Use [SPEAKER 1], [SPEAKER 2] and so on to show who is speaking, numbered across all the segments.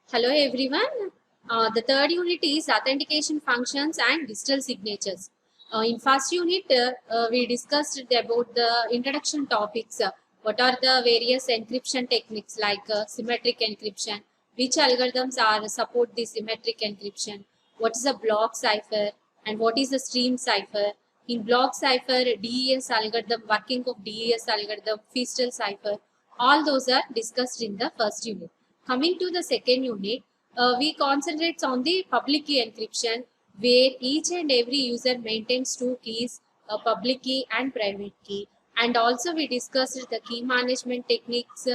[SPEAKER 1] Hello everyone. The third unit is authentication functions and digital signatures. In first unit, we discussed about the introduction topics. What are the various encryption techniques like symmetric encryption? Which algorithms are support the symmetric encryption? What is a block cipher? And what is the stream cipher? In block cipher, DES algorithm, working of DES algorithm, Feastel cipher, all those are discussed in the first unit. Coming to the second unit, we concentrate on the public key encryption, where each and every user maintains two keys, a public key and private key. And also we discussed the key management techniques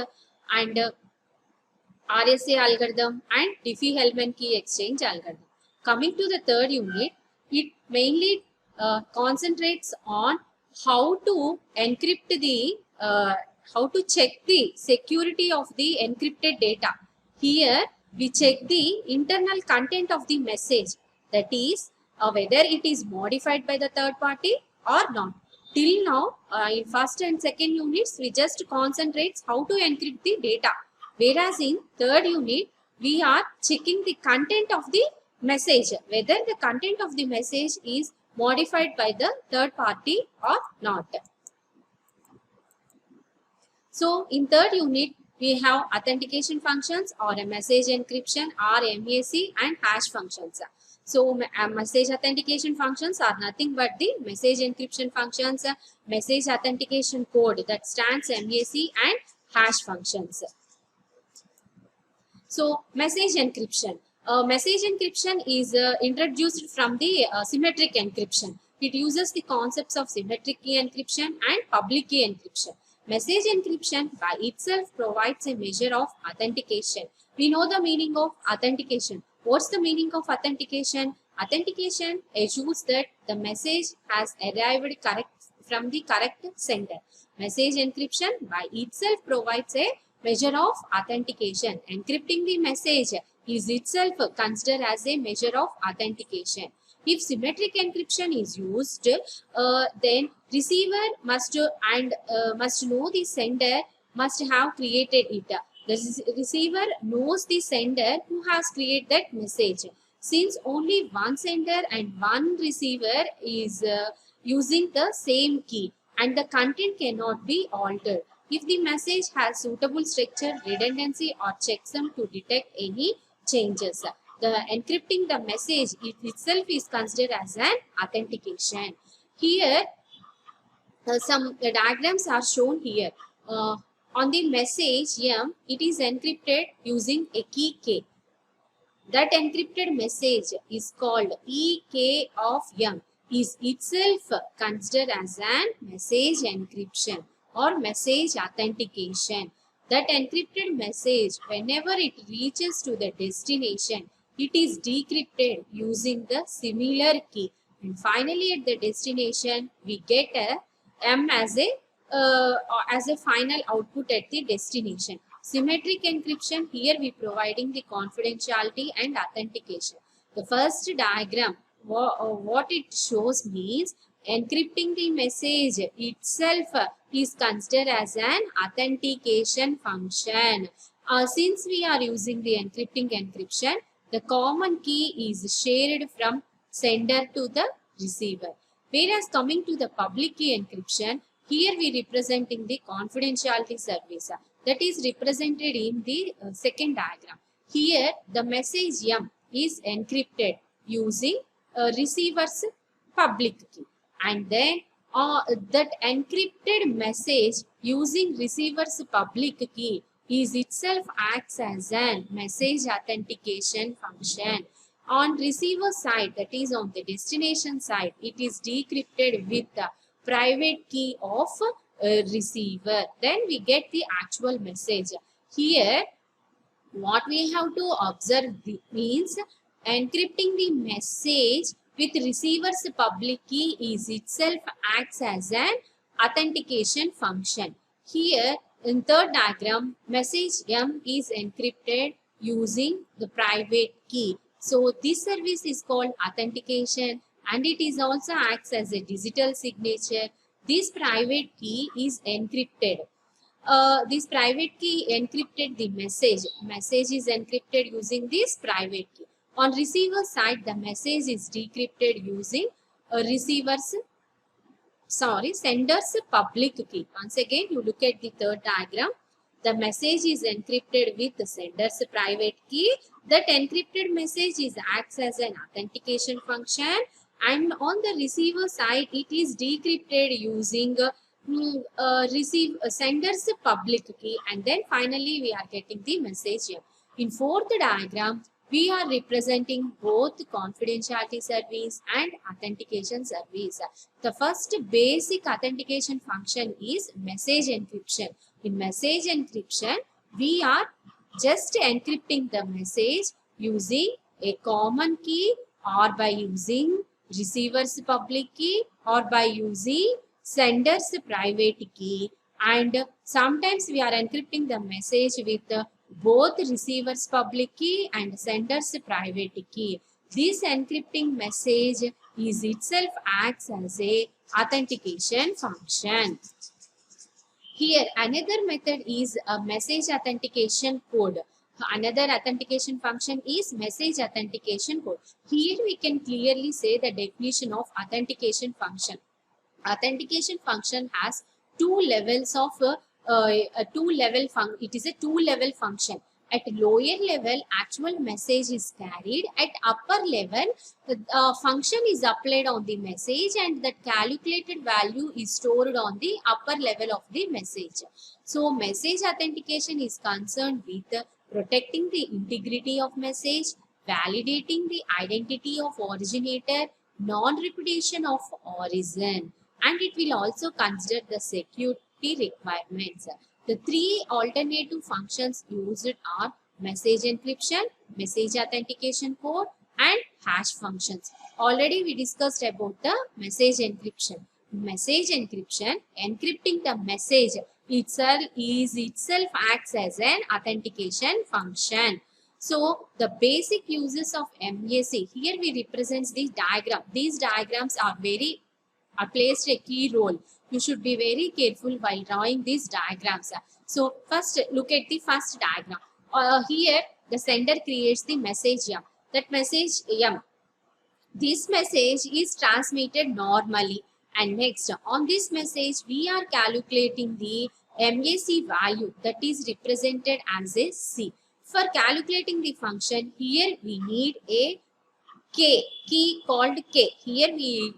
[SPEAKER 1] and RSA algorithm and Diffie-Hellman key exchange algorithm. Coming to the third unit, it mainly concentrates on how to encrypt the how to check the security of the encrypted data. Here we check the internal content of the message, that is whether it is modified by the third party or not. Till now, in first and second units, we just concentrate how to encrypt the data. Whereas in third unit, we are checking the content of the message, whether the content of the message is modified by the third party or not. So in third unit, we have authentication functions or a message encryption or MAC and hash functions. So message authentication functions are nothing but the message encryption functions, message authentication code, that stands MAC, and hash functions. So message encryption. Message encryption is introduced from the symmetric encryption. It uses the concepts of symmetric key encryption and public key encryption. Message encryption by itself provides a measure of authentication. We know the meaning of authentication. What's the meaning of authentication? Authentication assures that the message has arrived correct from the correct sender. Message encryption by itself provides a measure of authentication. Encrypting the message is itself considered as a measure of authentication. If symmetric encryption is used, then receiver must know the sender must have created it. The receiver knows the sender who has created that message. Since only one sender and one receiver is using the same key, and the content cannot be altered. If the message has suitable structure, redundancy, or checksum to detect any changes, the encrypting the message itself is considered as an authentication. Here, some diagrams are shown here. On the message M, it is encrypted using a key K. That encrypted message is called EK of M, is itself considered as an message encryption or message authentication. That encrypted message, whenever it reaches to the destination, it is decrypted using the similar key. And finally at the destination, we get a M as a final output at the destination. Symmetric encryption, here we providing the confidentiality and authentication. The first diagram, what it shows means encrypting the message itself is considered as an authentication function. Since we are using the encryption, the common key is shared from sender to the receiver. Whereas coming to the public key encryption, here we representing the confidentiality service. That is represented in the second diagram. Here the message M is encrypted using receiver's public key, and then that encrypted message using receiver's public key is itself acts as an message authentication function. On receiver side, that is on the destination side, it is decrypted with the private key of receiver. Then we get the actual message. Here what we have to observe means encrypting the message with receiver's public key is itself acts as an authentication function. Here in third diagram, message M is encrypted using the private key. So this service is called authentication, and it is also acts as a digital signature. This private key is encrypted. this private key encrypted the message. Message is encrypted using this private key. On receiver side, the message is decrypted using sender's public key. Once again, you look at the third diagram. The message is encrypted with the sender's private key. That encrypted message acts as an authentication function, and on the receiver side, it is decrypted using sender's public key, and then finally we are getting the message here. In fourth diagram, we are representing both confidentiality service and authentication service. The first basic authentication function is message encryption. In message encryption, we are just encrypting the message using a common key, or by using receiver's public key, or by using sender's private key, and sometimes we are encrypting the message with both receiver's public key and sender's private key. This encrypting message is itself acts as a authentication function. Here another method is a message authentication code. Another authentication function is message authentication code. Here we can clearly say the definition of authentication function. Authentication function has two levels of it is a two-level function. At lower level, actual message is carried. At upper level, the function is applied on the message, and that calculated value is stored on the upper level of the message. So, message authentication is concerned with protecting the integrity of message, validating the identity of originator, non-repudiation of origin, and it will also consider the security requirements. The three alternative functions used are message encryption, message authentication code, and hash functions. Already we discussed about the message encryption. Message encryption, encrypting the message itself acts as an authentication function. So the basic uses of MAC, here we represent this diagram. These diagrams are placed a key role. You should be very careful while drawing these diagrams. So first look at the first diagram. Here the sender creates the message M. That message M. This message is transmitted normally, and next on this message we are calculating the MAC value that is represented as a C. For calculating the function, here we need a key called K. Here we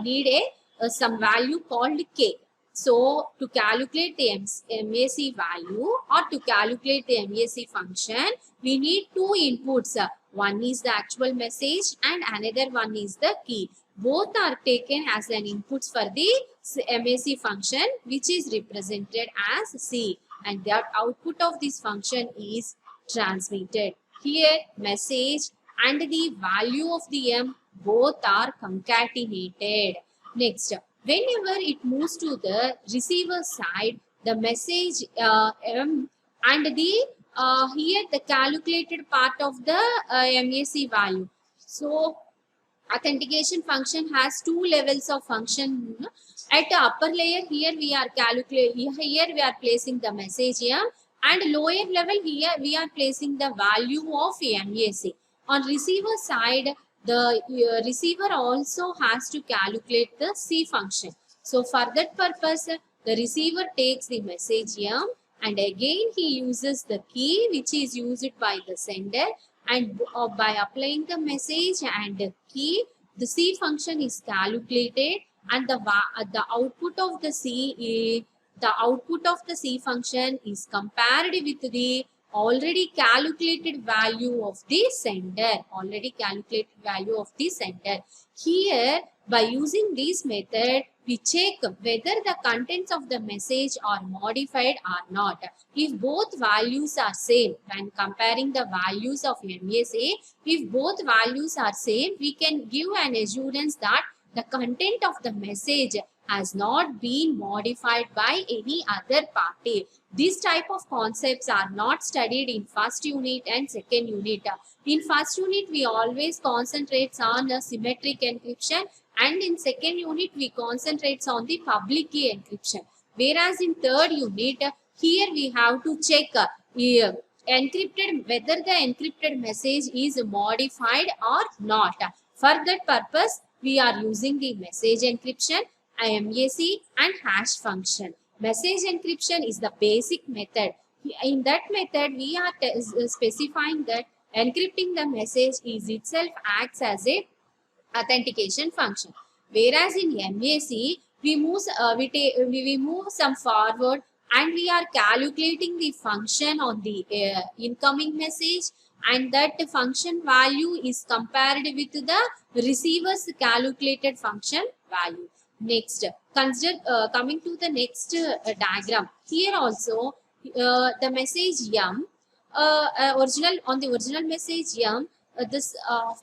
[SPEAKER 1] need some value called K. So to calculate the MAC value, or to calculate the MAC function, we need two inputs. One is the actual message and another one is the key. Both are taken as an inputs for the MAC function, which is represented as C, and the output of this function is transmitted. Here message and the value of the M both are concatenated. Next, whenever it moves to the receiver side, the message M and the here the calculated part of the MAC value. So authentication function has two levels of function. At the upper layer, here we are placing the message M, and lower level here we are placing the value of MAC. On receiver side, the receiver also has to calculate the C function. So for that purpose, the receiver takes the message M, and again he uses the key which is used by the sender, and by applying the message and the key, the C function is calculated, and the output of the C function is compared with the already calculated value of the sender. Here, by using this method, we check whether the contents of the message are modified or not. If both values are same, when comparing the values of MAC, if both values are same, we can give an assurance that the content of the message has not been modified by any other party. These type of concepts are not studied in first unit and second unit. In first unit, we always concentrate on symmetric encryption, and in second unit, we concentrate on the public key encryption. Whereas in third unit, Here we have to check encrypted whether the encrypted message is modified or not. For that purpose, we are using the message encryption, MAC and hash function. Message encryption is the basic method. In that method, we are specifying that encrypting the message is itself acts as a authentication function. Whereas in MAC, we move some forward and we are calculating the function on the incoming message, and that function value is compared with the receiver's calculated function value. Next, consider coming to the next diagram. Here also the message M, on the original message M, this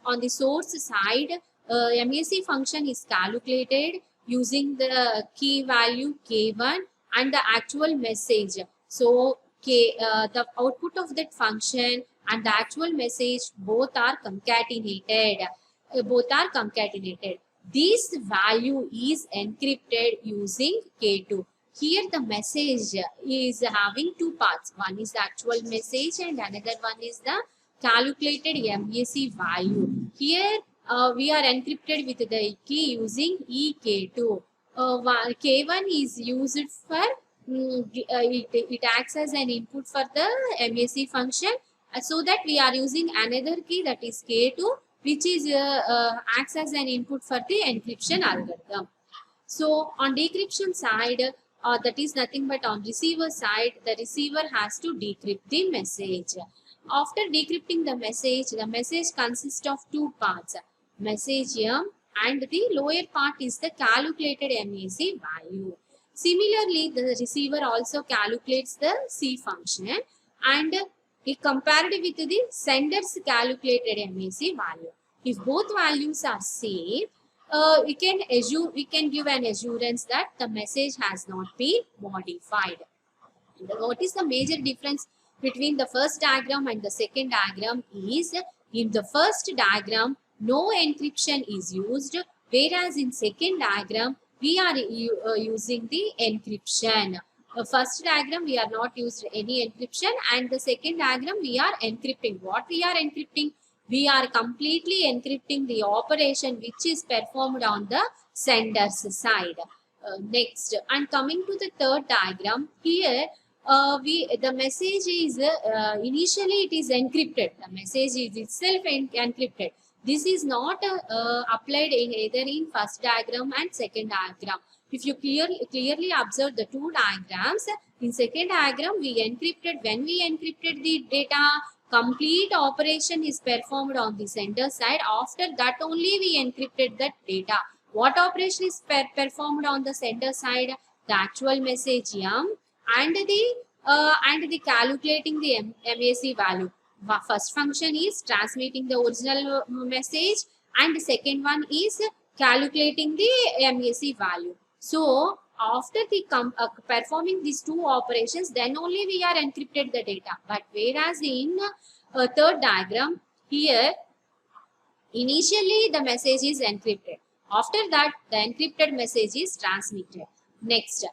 [SPEAKER 1] on the source side, MAC function is calculated using the key value K1 and the actual message. So the output of that function and the actual message both are concatenated. This value is encrypted using K2. Here the message is having two parts. One is the actual message and another one is the calculated MAC value. Here we are encrypted with the key using EK2. K1 is used for, it acts as an input for the MAC function, so that we are using another key, that is K2, which is acts as an input for the encryption algorithm. So on decryption side, that is nothing but on receiver side, the receiver has to decrypt the message. After decrypting the message consists of two parts, message M, and the lower part is the calculated MAC value. Similarly, the receiver also calculates the C function and it compared with the sender's calculated MAC value. If both values are same, we can give an assurance that the message has not been modified. And what is the major difference between the first diagram and the second diagram is, in the first diagram no encryption is used, whereas in second diagram we are using the encryption. First diagram we are not used any encryption, and the second diagram we are encrypting. What we are encrypting? We are completely encrypting the operation which is performed on the sender's side. Next, and coming to the third diagram, here the message is initially it is encrypted. The message is itself encrypted. This is not applied in either in first diagram and second diagram. If you clearly observe the two diagrams, in second diagram when we encrypted the data, complete operation is performed on the sender side. After that only we encrypted that data. What operation is performed on the sender side? The actual message M and the calculating the MAC value. First function is transmitting the original message and the second one is calculating the MAC value. So after the performing these two operations, then only we are encrypted the data. But whereas in third diagram, here initially the message is encrypted. After that the encrypted message is transmitted. Next,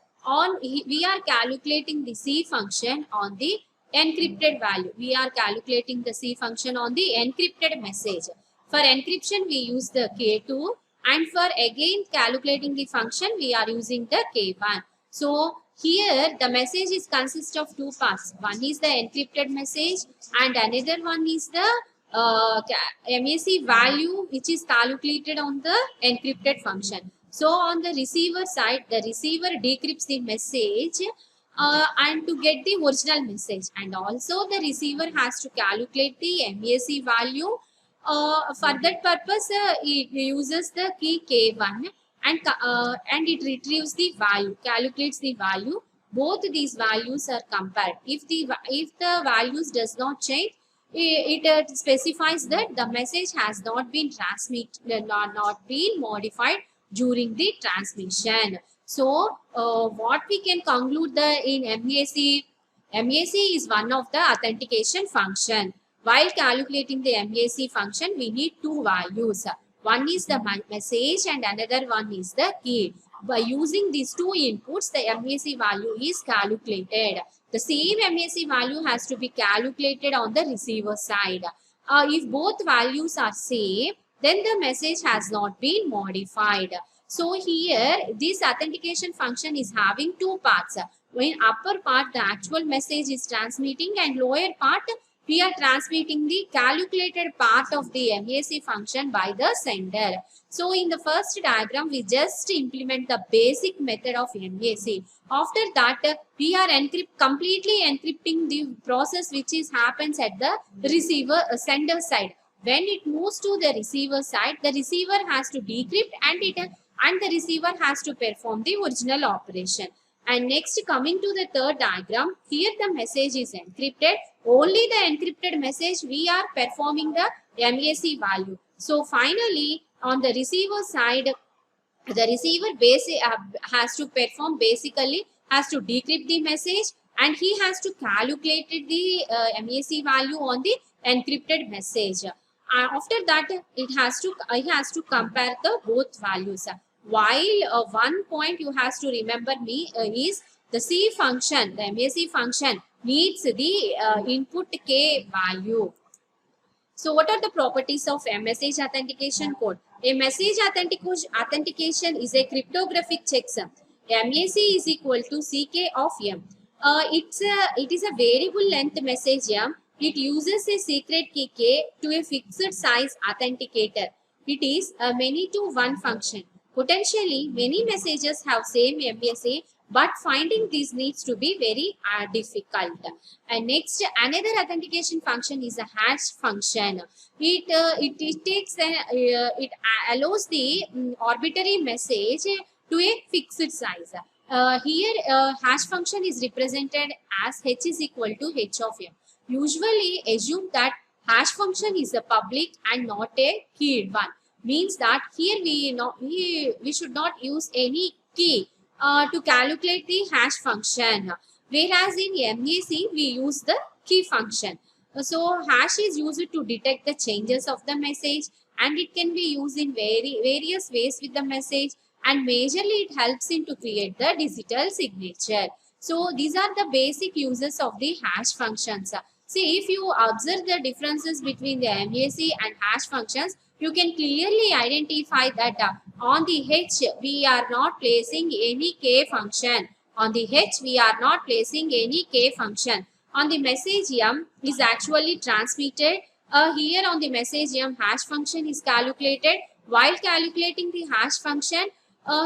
[SPEAKER 1] we are calculating the C function on the encrypted value. We are calculating the C function on the encrypted message. For encryption we use the K2, and for again calculating the function we are using the K1. So here the message is consist of two parts. One is the encrypted message and another one is the MAC value which is calculated on the encrypted function. So on the receiver side, the receiver decrypts the message and to get the original message, and also the receiver has to calculate the MAC value. For that purpose, it uses the key K1 and it retrieves the value, calculates the value. Both these values are compared. If the values does not change, it specifies that the message has not been transmitted, not been modified during the transmission. So what we can conclude in MAC is one of the authentication function. While calculating the MAC function, we need two values. One is the message and another one is the key. by using these two inputs, the MAC value is calculated. The same MAC value has to be calculated on the receiver side. If both values are same, then the message has not been modified. So here this authentication function is having two parts. In upper part, the actual message is transmitting, and lower part, we are transmitting the calculated part of the MAC function by the sender. So in the first diagram, we just implement the basic method of MAC. After that, we are completely encrypting the process which happens at the receiver sender side. When it moves to the receiver side, the receiver has to decrypt and the receiver has to perform the original operation. And next, coming to the third diagram, here the message is encrypted. Only the encrypted message we are performing the MAC value. So finally, on the receiver side, the receiver has to perform, basically has to decrypt the message, and he has to calculate the MAC value on the encrypted message. After that, he has to compare the both values. While one point you have to remember is the C function, the MAC function needs the input K value. So what are the properties of a message authentication code? A message authentication is a cryptographic checksum. MAC is equal to CK of M. It is a variable length message M. It uses a secret key K to a fixed size authenticator. It is a many to one function. Potentially, many messages have same MAC, but finding these needs to be very difficult. And next, another authentication function is a hash function. It allows the arbitrary message to a fixed size. Here, hash function is represented as H is equal to H of M. Usually, assume that hash function is a public and not a keyed one. Means that here we should not use any key to calculate the hash function, whereas in MAC we use the key function. So hash is used to detect the changes of the message, and it can be used in various ways with the message, and majorly it helps in to create the digital signature. So these are the basic uses of the hash functions. See, if you observe the differences between the MAC and hash functions, you can clearly identify that on the H, we are not placing any K function. On the H, we are not placing any K function. On the message M is actually transmitted. Here on the message M, hash function is calculated. While calculating the hash function,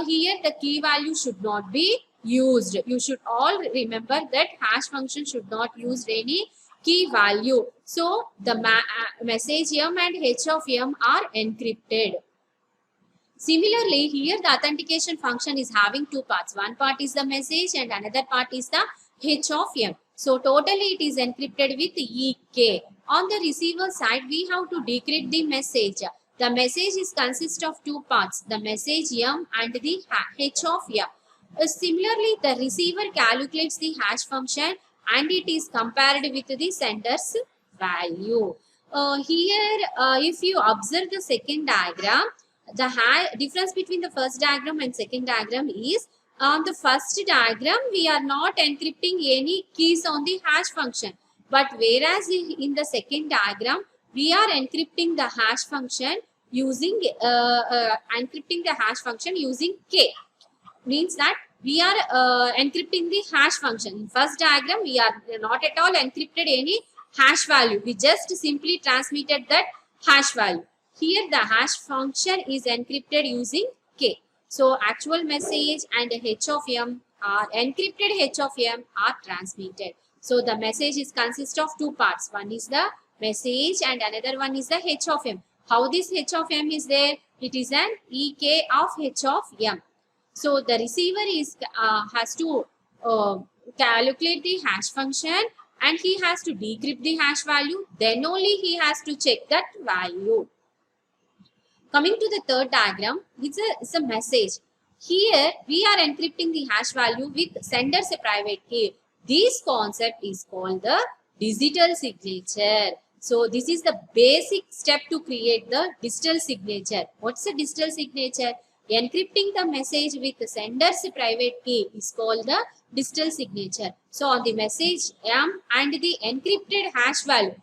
[SPEAKER 1] here the key value should not be used. You should all remember that hash function should not use any key value. So the message M and H of M are encrypted. Similarly, here the authentication function is having two parts. One part is the message and another part is the H of M. So totally it is encrypted with EK. On the receiver side, we have to decrypt the message. The message is consist of two parts, the message M and the H of M. Similarly, the receiver calculates the hash function and it is compared with the sender's value. Here, if you observe the second diagram, the difference between the first diagram and second diagram is, on the first diagram, we are not encrypting any keys on the hash function. But whereas in the second diagram, we are encrypting the hash function using K. Means that we are encrypting the hash function. In first diagram, we are not at all encrypted any hash value. We just simply transmitted that hash value. Here the hash function is encrypted using K. So actual message and H of M are encrypted H of M are transmitted. So the message is consist of two parts. One is the message and another one is the H of M. How this H of M is there? It is an EK of H of M. So the receiver has to calculate the hash function and he has to decrypt the hash value. Then only he has to check that value. Coming to the third diagram, it's a message. Here we are encrypting the hash value with sender's private key. This concept is called the digital signature. So this is the basic step to create the digital signature. What's a digital signature? Encrypting the message with the sender's private key is called the digital signature. So on the message M and the encrypted hash value.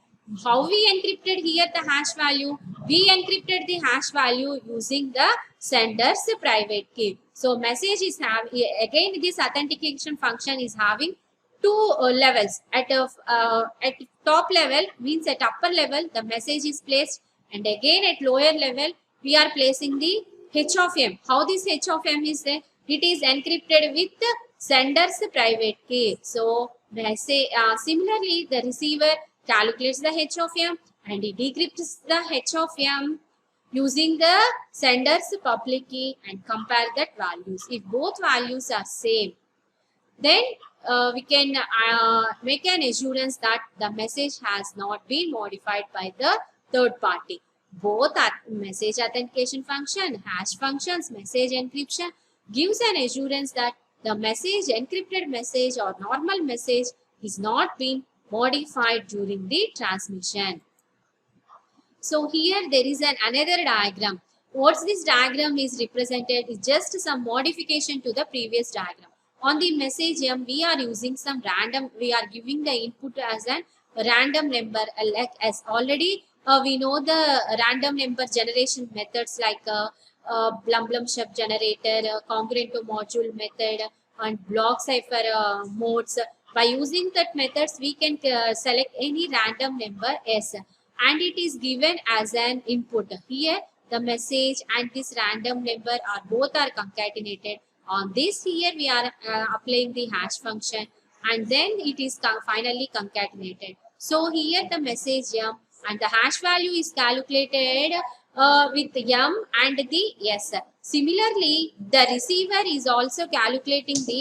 [SPEAKER 1] How we encrypted here the hash value? We encrypted the hash value using the sender's private key. So message is again this authentication function is having two levels. At top level means at upper level the message is placed, and again at lower level we are placing the H of M. How this H of M is there? It is encrypted with sender's private key. So similarly the receiver calculates the H of M and it decrypts the H of M using the sender's public key and compare that values. If both values are same, then we can make an assurance that the message has not been modified by the third party. Both message authentication function, hash functions, message encryption gives an assurance that the message, encrypted message or normal message is not being modified during the transmission. So here there is another diagram. What this diagram is represented is just some modification to the previous diagram. On the message M, we are using some random, we are giving the input as a random number, like as already we know the random number generation methods like Blum-Blum-Shub generator, congruent to module method, and block cipher modes. By using that methods, we can select any random number S, and it is given as an input. Here, the message and this random number are both are concatenated. On this here, we are applying the hash function, and then it is finally concatenated. So here the message M and the hash value is calculated with M and the S. Similarly, the receiver is also calculating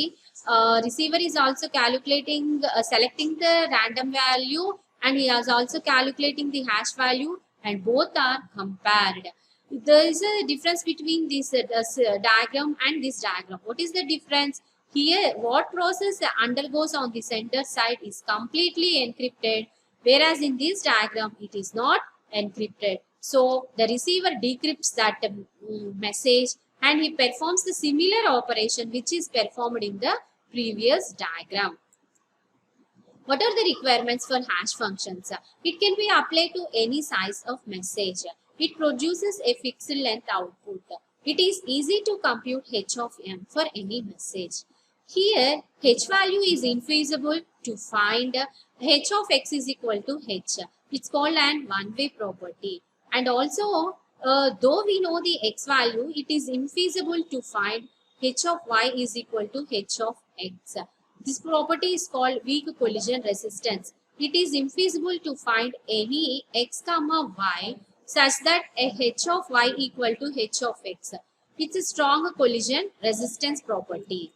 [SPEAKER 1] selecting the random value, and he is also calculating the hash value, and both are compared. There is a difference between this diagram and this diagram. What is the difference? Here, what process undergoes on the sender side is completely encrypted, whereas in this diagram, it is not encrypted. So, the receiver decrypts that message and he performs the similar operation which is performed in the previous diagram. What are the requirements for hash functions? It can be applied to any size of message. It produces a fixed length output. It is easy to compute H of M for any message. Here, H value is infeasible to find H of X is equal to H. It's called an one-way property. And also, though we know the X value, it is infeasible to find H of Y is equal to H of X. This property is called weak collision resistance. It is infeasible to find any X comma Y such that a H of Y equal to H of X. It's a strong collision resistance property.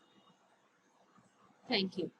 [SPEAKER 1] Thank you.